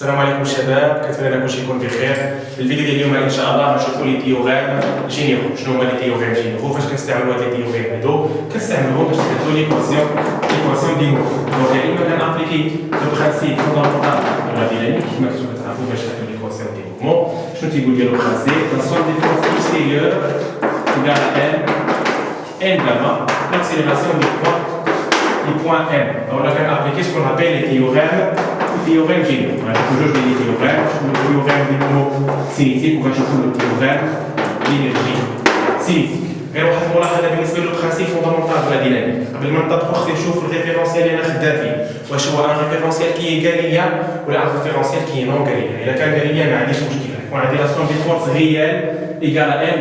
السلام عليكم شباب، كنتمنى كلشي يكون بخير. في الفيديو ديال اليوم ان شاء الله غنشوفوا لي تيوغرام جينيرو. شنو هما لي تيوغرام جينيرو؟ فاش كنستعملوا هاد لي تيوغرام هادو كنستعملوهم باش نحلوا ليكواسيون دي نومو. دونك اما كنابليكي لو برانسيب فوندامونتال دو لا ديناميك كما كنتو كتعرفوا باش نحلوا ليكواسيون دي نومو. شنو تيقول لي لو برانسيب؟ لا سوم دي فورس اكستيريور égale à n gamma l'accélération du point m. Alors là, on va appliquer ce qu'on appelle les théorèmes généraux. On a toujours des théorèmes. Le théorème du mouvement cinétique, on va chercher le théorème d'énergie cinétique. غير واحد الملاحظه بالنسبه للبرانسيب فوندامونتال دو لا ديناميك. قبل ما نطبقوا خصني نشوف الريفيرونسيال اللي انا خدام فيه، واش هو ان ريفيرونسيال كي غاليان ولا ان ريفيرونسيال كي نون غاليان. اذا كان غاليان ما عنديش مشكل، يكون عندي لا سوم دي فورس ريال égale à n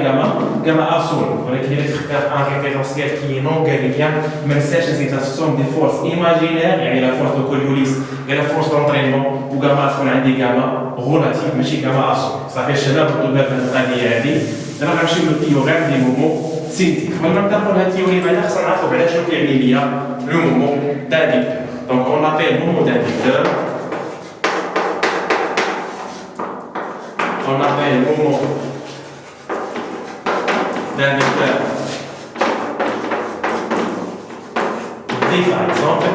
gamma absolu. ولكن اذا تختار ان ريفيرونسيال كي نون غاليان ما ننساش نزيد لا سوم دي فورس ايماجينير، يعني لا فورس دو كوريوليس غير لا فورس دونطرينمون، وغاما تكون عندي غاما غولاتيف ماشي غاما absolu. صافي الشباب ردوا بالكم على القضيه هذه. دابا غنمشيو للتيوريم دي مومون cinétique. قبل ما نبداو بهاد التيوري بعدا خصنا نعرفوا بعدا شنو كيعني ليا لو مومون d'un vecteur. Donc on appelle mouvement d'un vecteur. On appelle mouvement d'un vecteur V par exemple,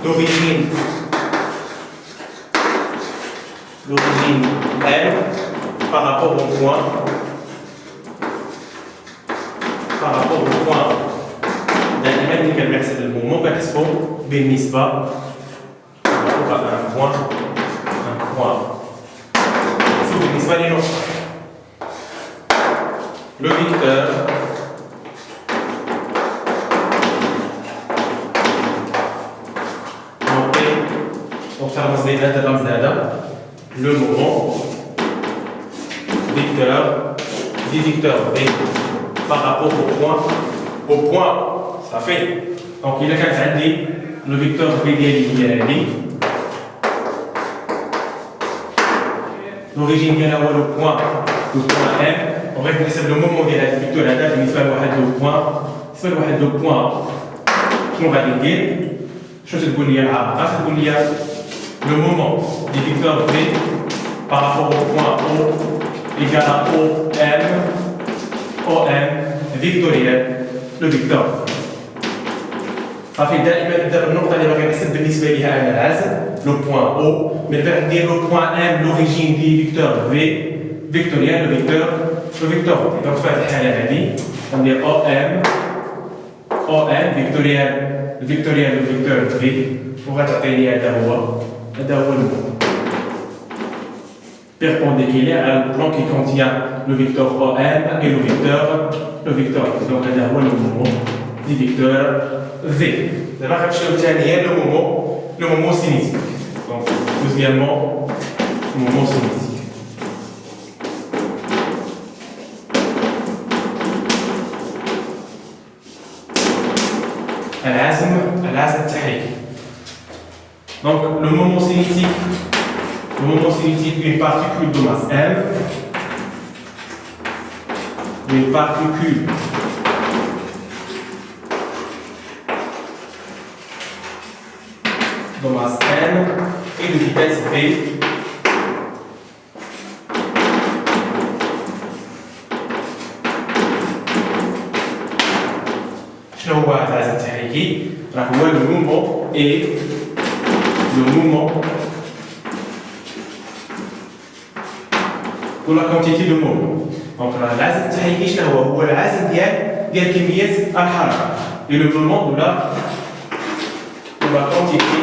d'origine M par rapport au point دائما اللي كنحسب المومون كنحسبو بالنسبه لان بوان نحسبو بالنسبه لنقطه لو فيكتور نوطي دونك رمز لي هذا الرمز هذا لو مومون فيكتور V par rapport au point, ça fait. Donc il a qu'à dire le vecteur V ديالي هي l'origine ديال هو le point M. On va نحسب le moment ديال هذا الفيكتور هذا بالنسبه لواحد لو بوين. شنو غادي ندير؟ شنو تقول لي العلاقه؟ تقول لي le moment du vecteur V par rapport au point O égale à OM فيكتوريال لو فيكتور. صافي دائما نبدا بالنقطه اللي باغي نحسب بالنسبه ليها انا العازل لو بوين او، من بعد ندير لو بوين ام لوريجين دي فيكتور في فيكتوريال لو فيكتور. دونك في هذه الحاله هذه غندير او ام فيكتوريال لو فيكتور في، وغتعطيني هذا هو المومون perpendiculaire à le plan qui contient le vecteur OM et le vecteur. Donc, هذا هو le moment du vecteur V. دابا غنمشيو ثانيا le moment cinétique. Donc, deuxièmement, moment cinétique. العزم التحريكي. Donc, le moment cinétique, une particule de masse M, une particule de masse M et de vitesse V. شنو هو هذا العزم التحريكي؟ راه هو le mouvement de la quantité de mouvement. Donc العزم التحريكي شنو هو العزم ديال كميه الحركه et le moment de la quantité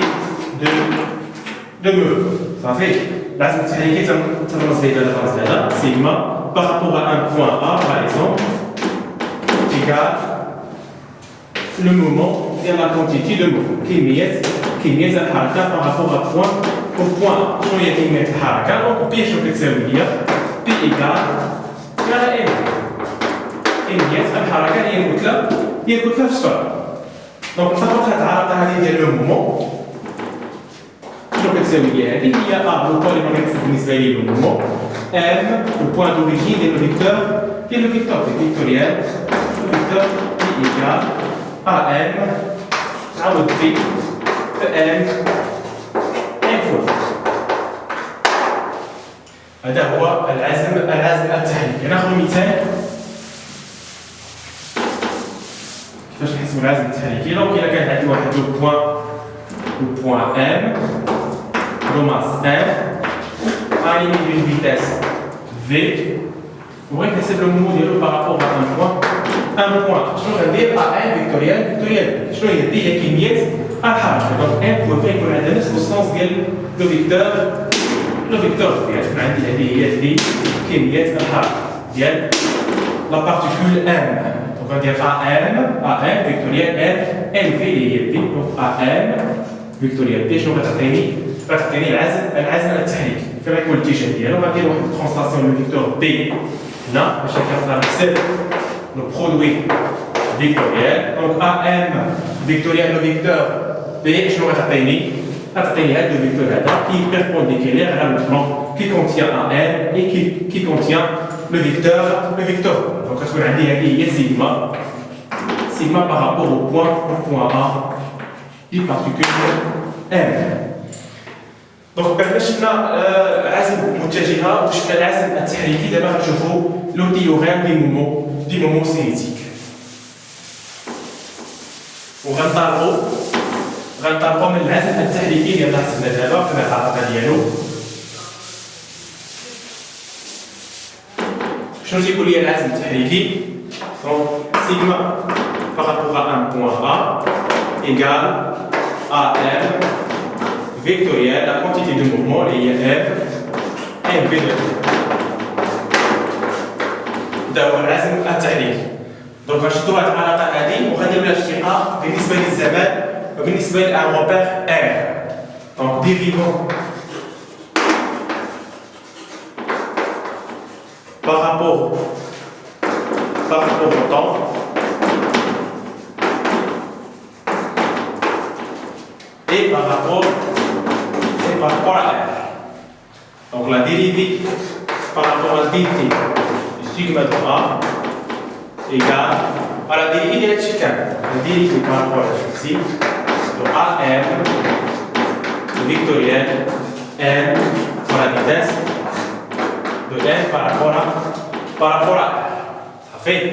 de mouvement. صافي العزم التحريكي تنرمز ليه هذا الرمز هذا سيغما par rapport à un point A par exemple égale le moment de la quantité de mouvement. كميه الحركه par rapport à au point A. شنو هي كميه الحركه؟ دونك بي شنو كتساوي ليا؟ P égale M. كمية الحركة هي الكتلة في السرعة. دونك نطبق هاد العلاقة هذه ديال لو مومون. شنو كتساوي لي هذه؟ هي لو بوان اللي غنحسب بالنسبة لي لو مومون M لو بوان دوريجين ديال لو فيكتور فيكتوريال لو فيكتور P égale à M تعاود P M fois هذا هو العزم التحريكي. ناخذ مثال كيفاش نحسبوا العزم التحريكي. دونك إلا كان عندي واحد لو بوان M لو ماس M aligné d'une vitesse V. بغيت نحسب لو مومون ديالو بارابور à un point. شنو غندير؟ A1 فيكتوريال B. شنو هي دي؟ هي كمية الحركة. دونك M فوا V يكون عندها نفس السونس ديال لو فيكتور V. تكون عندي هذه هي دي كمية الحركة ديال لا بارتيكول M. دونك غندير A1 فيكتوريال M V اللي هي دي. دونك A1 فيكتوريال B شنو غتعطيني؟ غتعطيني العزم التحريكي. فين غيكون الاتجاه ديالو؟ غندير واحد الترانسلاسيون لو فيكتور B هنا باش نقدر نحسب le produit vectoriel. Donc AM vectoriel, le vecteur B, je vais t'appeler le vecteur qui est perpendiculaire à le plan qui contient AM et qui contient le vecteur. Donc, ce qu'on a dit, il y a sigma par rapport au point A du particule M. Donc, بعد شفنا العزم المتجهة وشفنا العزم التحريكي. دابا غنشوفوا لو تيوريم دي مومون سينيتيك وغنطلقوا من العزم التحريكي ديال حسبنا دابا في العلاقه ديالو. شنو تيقول لي العزم التحريكي؟ دونك سيغما بارابور ا ان بوان ا ايكال ا ام فيكتوريال لا كونتيتي دو موفمون اللي هي ام في دو. هذا هو العزم التحريكي. دونك غنشدو هاد العلاقه هادي وغنديرو لها اشتقاق بالنسبه للزمان وبالنسبه لان روبير ار. دونك ديريفون par rapport au temps et par rapport à R. Donc la dérivée par rapport à dt du sigma de A égale à la dérivée de la chicane. La dérivée par rapport à ceci, donc AM vectoriel n pour la vitesse de n par rapport à R. Ça fait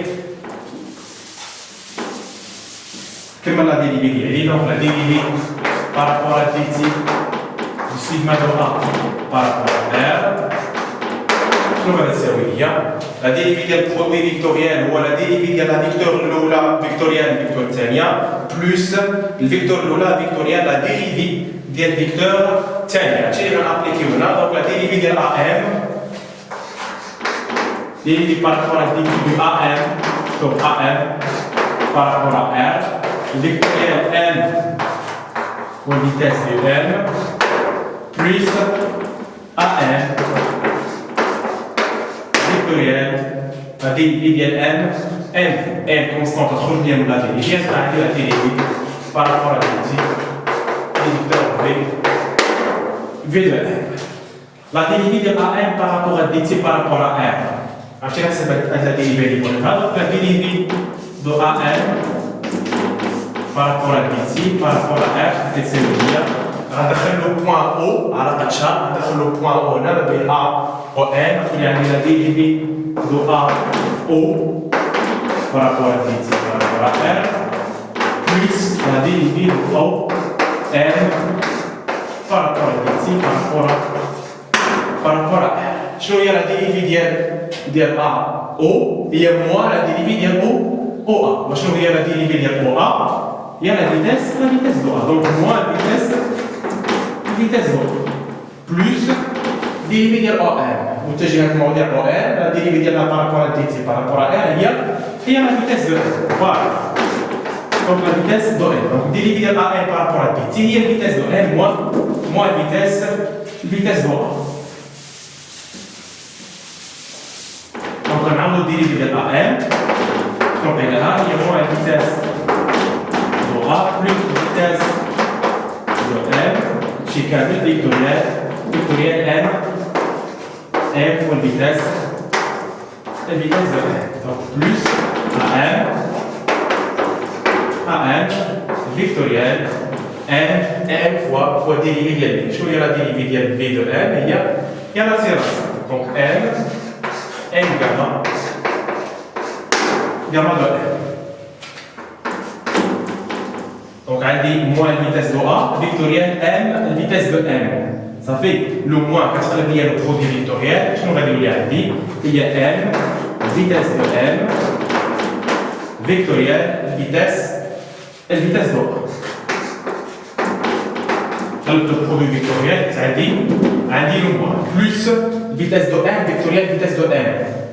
comme la dérivée d'I. Donc la dérivée par rapport à dt du sigma de A par rapport à R. شنو غنساوي هي؟ لا ديريفي ديال البرودوي فيكتوريال هو لا ديريفي ديال لا فيكتور الاولى فيكتوريال الفيكتور الثانيه بلس الفيكتور الاولى فيكتوريال لا ديريفي ديال الفيكتور الثانيه. هادشي اللي غنابليكيو هنا. دونك لا ديريفي ديال ام dérivé par rapport à la dérivée de AM, donc AM par rapport à R, vectoriel M pour vitesse de M, plus AM, vectoriel, la dérivée de M, M constante, trop bien la dérivée, c'est la dérivée par rapport à la vecteur V de M. La dérivée de AM par rapport à dt par rapport à R. عرفتي نحسب هاد لا ديريفي اللي قلنا. دونك لا ديريفي دو ا ام بارابور ا دي تي بارابور ا ار تتساوي هي غندخل لو بوان او على قدشها غندخل لو بوان او هنا ما بين ا و ان غتولي عندي لا ديريفي دو ا او بارابور ا دي تي بارابور ا ار بلس لا ديريفي دو او ان بارابور ا دي تي بارابور ا ار. شنو هي لا ديريفي ديال ا او؟ هي موان لا ديريفي ديال او ا. وشنو هي لا ديريفي ديال او ا؟ هي لا فيتاس دو ا. دونك موان فيتاس دو بلس ديريفي ديال او ان متجهات مواضيع او ان. لا ديريفي ديال ا بارابور ا دي تي بارابور ا ار هي لا فيتاس دو ان. فوالا دونك لا فيتاس دو ان. دونك ديريفي ديال ا ان بارابور ا دي تي هي الفيتاس دو ان موان فيتاس دو ا. Donc on a le dérivé de AM, donc là il y a moins la vitesse de A plus la vitesse de M, chez K vectoriel M, M pour la vitesse de M. Donc plus AM vectoriel M fois dérivé de V. Je vais la dérivée de V de M et il y a la séance. Donc M gamma de M. Donc on dit moins la vitesse de A vectorielle M la vitesse de M. Ça fait le moins quand on a le produit vectoriel, je vais dire il y a M vitesse de M vectorielle vitesse de A. Le produit vectoriel, ça dit le moins plus vitesse de M vectorielle vitesse de M.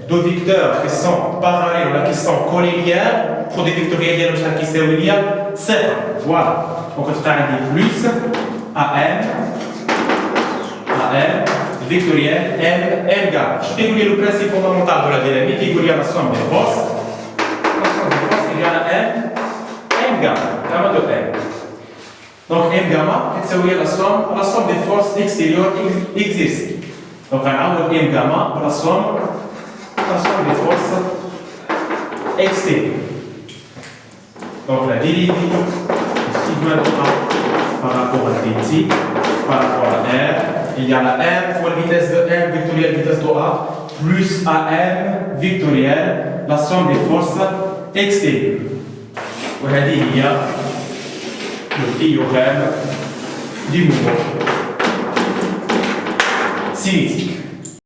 Deux vecteurs qui sont parallèles ou qui sont collinéaires, produit vectoriel qui est linéaire, c'est voilà. Donc on a dit plus AM vectoriel M gamma. Je vais vous le principe fondamental de la dynamique, il y a la somme des forces. La somme des forces égale à M gamma de M. Donc M gamma, c'est la somme des forces extérieures exercées. Donc on a M gamma, la somme des forces extérieures. Donc la dérivée sigma de A par rapport à T, par rapport à R, il y a la M fois la vitesse de M vectorielle vitesse de A plus AM vectorielle la somme des forces extérieures. On a dit il y a le théorème du mouvement cinétique.